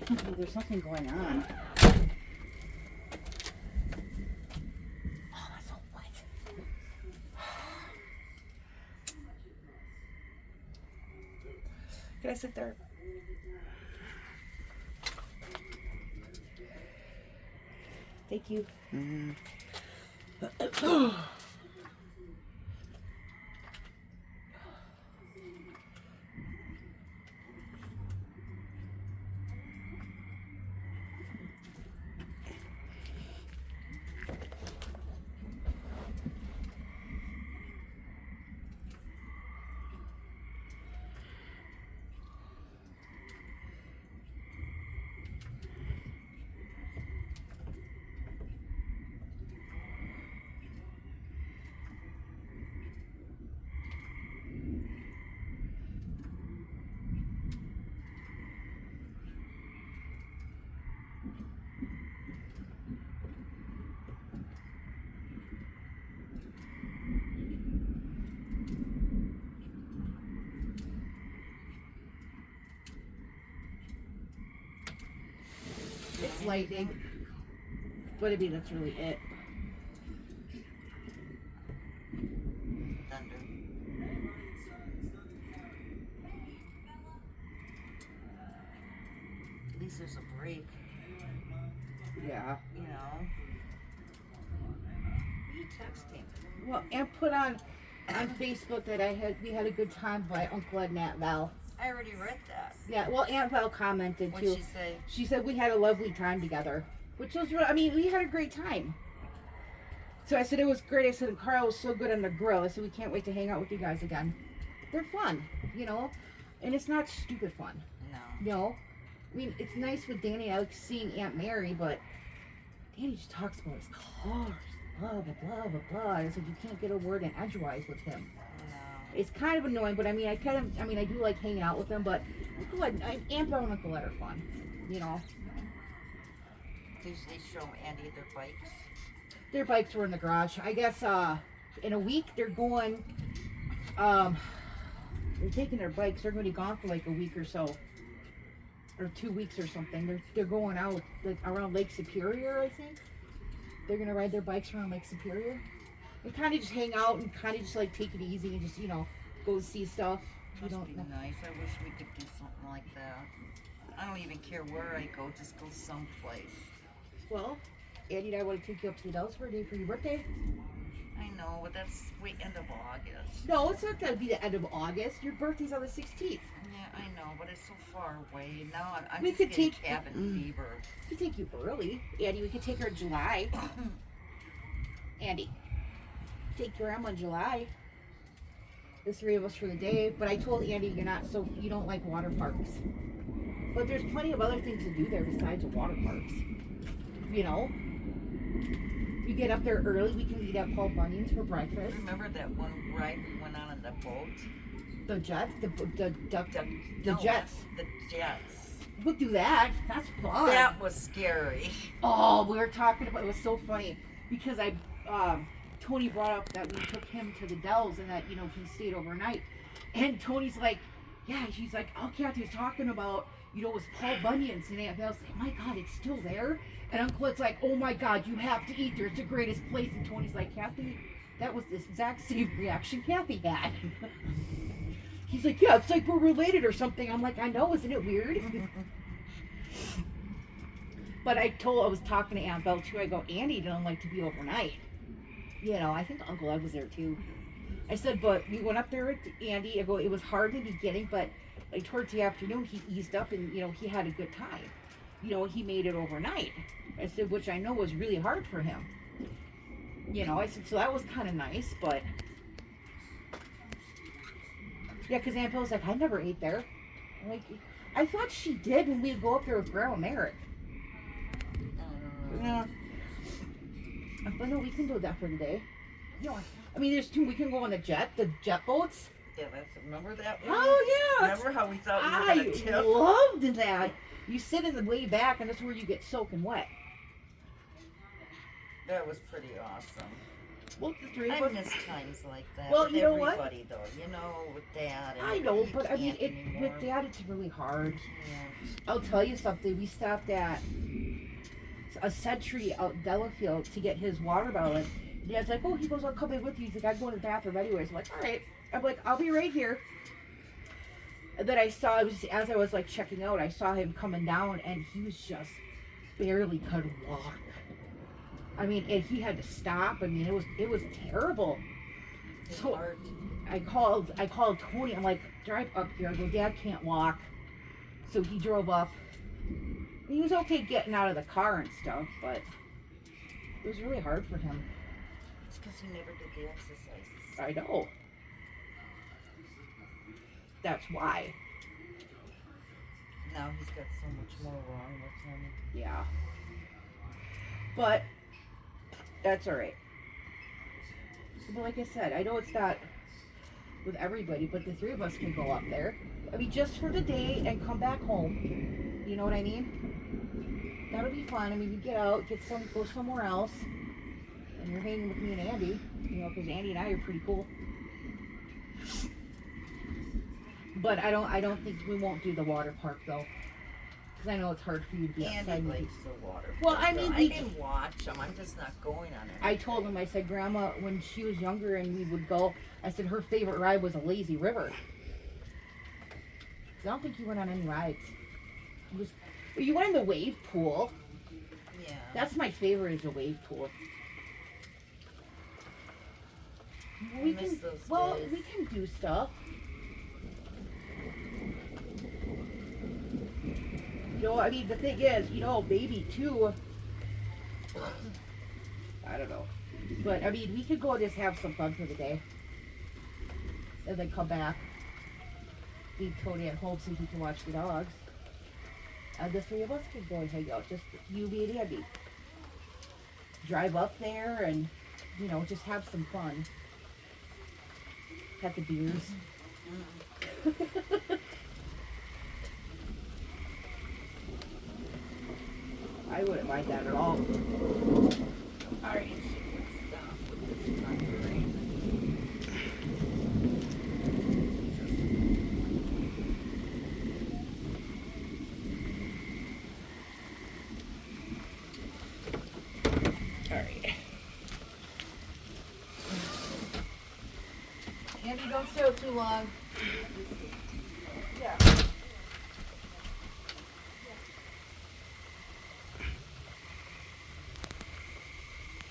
There's something going on. Oh, that's so wet. Can I sit there? Thank you. Mm-hmm. It's lightning. But I mean, that's really it. Thunder. At least there's a break. Yeah. You know. Who are you texting? Well, and put on Facebook that we had a good time by Uncle Ed and Aunt Val. I already read that. Yeah, well, Aunt Val commented too. What'd she say? She said we had a lovely time together, which was, I mean, we had a great time. So I said it was great. I said Carl was so good on the grill. I said we can't wait to hang out with you guys again. They're fun, you know, and it's not stupid fun. No. You know, I mean, it's nice with Danny. I like seeing Aunt Mary, but Danny just talks about his cars, blah blah blah blah blah. I said you can't get a word in edgewise with him. It's kind of annoying, but I mean, I do like hanging out with them, but Uncle Ed, Aunt Val and Uncle Ed are fun, you know. Did they show Andy their bikes? Their bikes were in the garage. I guess in a week they're going, they're taking their bikes. They're going to be gone for like a week or so, or 2 weeks or something. They're going out like around Lake Superior, I think. They're going to ride their bikes around Lake Superior. And kind of just hang out and kind of just like take it easy and just, you know, go see stuff. Must be nice. I wish we could do something like that. I don't even care where I go, just go someplace. Well, Andy and I want to take you up to the Dells for a day for your birthday. I know, but that's way end of August. No, it's not going to be the end of August. Your birthday's on the 16th. Yeah, I know, but it's so far away. Now I'm We just could getting take- cabin fever. We could take you early. Andy, we could take her in July. Andy, take Grandma in July. The three of us for the day. But I told Andy you don't like water parks. But there's plenty of other things to do there besides water parks. You know? You get up there early, we can eat at Paul Bunyan's for breakfast. Remember that one ride we went on the boat? The jets? The No, jets. The jets. We'll do that. That's fun. That was scary. Oh, we were talking about it. Was so funny because Tony brought up that we took him to the Dells and that, you know, he stayed overnight. And Tony's like, yeah, she's like, oh, Kathy was talking about, you know, it was Paul Bunyan's, and Aunt Val's like, my God, it's still there? And Uncle Ed's like, oh my God, you have to eat there. It's the greatest place. And Tony's like, Kathy, that was the exact same reaction Kathy had. He's like, yeah, it's like we're related or something. I'm like, I know, isn't it weird? But I was talking to Aunt Belle too. I go, Andy didn't like to be overnight. You know, I think Uncle Ed was there too. I said, but we went up there with Andy. I go, it was hard in the beginning, but like towards the afternoon, he eased up and, you know, he had a good time. You know, he made it overnight. I said, which I know was really hard for him. You know, I said, so that was kind of nice, but yeah, because Aunt Belle's like, I never ate there. I'm like, I thought she did when we'd go up there with Grandma Merritt. Yeah. But no, we can do that for the day. You know, I mean, there's two. We can go on the jet boats. Yeah, remember that one? Oh yeah. Remember how we thought we were going to tip? I loved that. You sit in the way back, and that's where you get soaking wet. That was pretty awesome. Well, the three of I us. miss times like that. Well, with you know what? everybody, though. You know, with Dad. And I know, you but I mean, can't anymore. with Dad, it's really hard. Can't. I'll tell you something. We stopped at a Sentry out in Delafield to get his watermelon. Dad's like, oh, he goes, I'll come in with you. He's like, I'm going to the bathroom anyways. I'm like, all right. I'm like, I'll be right here. And then I saw, as I was like checking out, I saw him coming down, and he was just barely could walk. I mean, and he had to stop. I mean, it was terrible. It's So hard. I called Tony. I'm like, drive up here. I go, Dad can't walk. So he drove up. He was okay getting out of the car and stuff, but it was really hard for him. It's because he never did the exercises. I know. That's why. Now he's got so much more wrong with him. Yeah. But that's all right. But like I said, I know it's not with everybody, but the three of us can go up there. I mean, just for the day and come back home. You know what I mean? That'll be fun. I mean, we get out, go somewhere else, and you're hanging with me and Andy. You know, because Andy and I are pretty cool. But I don't think we won't do the water park though, because I know it's hard for you to be outside. Andy likes the water. Well, I mean, I didn't watch him. I'm just not going on it. I told him, I said, Grandma, when she was younger and we would go, I said her favorite ride was a lazy river. 'Cause I don't think you went on any rides. You went in the wave pool. Yeah. That's my favorite, is the wave pool. I miss those days. We can do stuff. You know, I mean, the thing is, you know, maybe too, I don't know. But, I mean, we could go and just have some fun for the day. And then come back. Leave Tony at home so he can watch the dogs. And the three of us can go and hang out. Just you, me, and Andy. Drive up there and, you know, just have some fun. Have the beers. I wouldn't mind that at all. Alright, stop with this thundering. Alright. Andy, don't stay out too long.